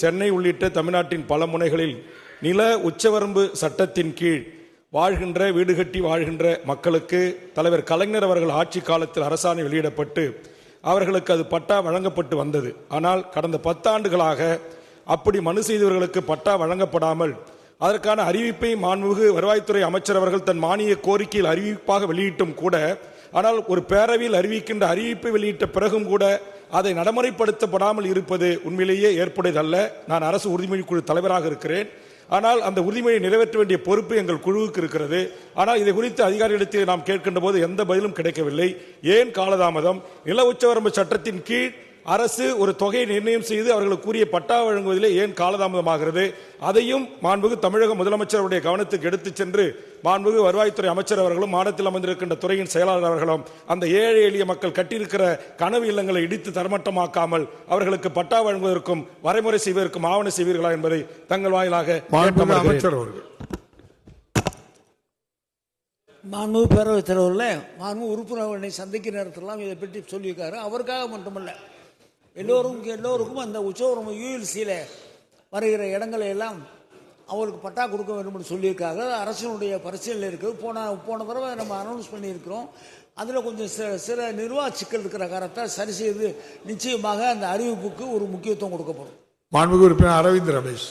சென்னை உள்ளிட்ட தமிழ்நாட்டின் பல முனைகளில் நில உச்சவரம்பு சட்டத்தின் கீழ் வாழ்கின்ற வீடு கட்டி வாழ்கின்ற மக்களுக்கு தலைவர் கலைஞர் அவர்கள் ஆட்சி காலத்தில் அரசாணை வெளியிடப்பட்டு அவர்களுக்கு அது பட்டா வழங்கப்பட்டு வந்தது. ஆனால் கடந்த 10 ஆண்டுகளாக அப்படி மனு செய்தவர்களுக்கு பட்டா வழங்கப்படாமல் அதற்கான அறிவிப்பை மாண்புமிகு வருவாய்த்துறை அமைச்சர் அவர்கள் தன் மானிய கோரிக்கையில் அறிவிப்பாக வெளியிட்டும் கூட, ஆனால் ஒரு பேரவையில் அறிவிக்கின்ற அறிவிப்பை வெளியிட்ட பிறகும் கூட அதை நடைமுறைப்படுத்தப்படாமல் இருப்பது உண்மையிலேயே ஏற்புடையதல்ல. நான் அரசு உறுதிமொழி குழு தலைவராக இருக்கிறேன். ஆனால் அந்த உறுதிமொழியை நிறைவேற்ற வேண்டிய பொறுப்பு எங்கள் குழுவுக்கு இருக்கிறது. ஆனால் இதை குறித்து அதிகாரிகளிடத்தில் நாம் கேட்கின்ற போது எந்த பதிலும் கிடைக்கவில்லை. ஏன் காலதாமதம்? நில உச்சவரம்பு சட்டத்தின் கீழ் அரசு ஒரு தொகையை நிர்ணயம் செய்து அவர்களுக்கு கூறிய பட்டா வழங்குவதிலே ஏன் காலதாமதமாகிறது? அதையும் மாண்புமிகு தமிழக முதலமைச்சருடைய கவனத்துக்கு எடுத்துச் சென்று மாண்புமிகு வருவாய்த்துறை அமைச்சர் அவர்களும் மாநிலத்தில் அமர்ந்திருக்கின்ற துறையின் செயலாளர் அவர்களும் அந்த ஏழை எளிய மக்கள் கட்டியிருக்கிற கனவு இல்லங்களை இடித்து தரமட்டமாக்காமல் அவர்களுக்கு பட்டா வழங்குவதற்கும் வரைமுறை செய்வதற்கும் ஆவண செய்வீர்களா என்பதை தங்கள் வாயிலாக அமைச்சர் அவர்கள். மாண்புமிகு பேரவைத் தலைவரில் மாண்புமிகு உறுப்பினர்களை சந்திக்கிற நேரத்திலாம் இதை பற்றி சொல்லியிருக்காரு. அவருக்காக மட்டுமல்ல, எல்லோருக்கும் அந்த உச்சவரம்பு யூஎல்சியில் வருகிற இடங்களை எல்லாம் அவருக்கு பட்டா கொடுக்க வேண்டும் என்று சொல்லியிருக்காங்க. அரசினுடைய பரிசீலனை இருக்குது. போன தடவை நம்ம அனௌன்ஸ் பண்ணியிருக்கிறோம். அதில் கொஞ்சம் சில நிர்வாக சிக்கல் இருக்கிற காரணத்தால் சரி செய்து நிச்சயமாக அந்த அறிவிப்புக்கு ஒரு முக்கியத்துவம் கொடுக்கப்படும். மாண்புமிகு உறுப்பினர் அரவிந்த் ரமேஷ்.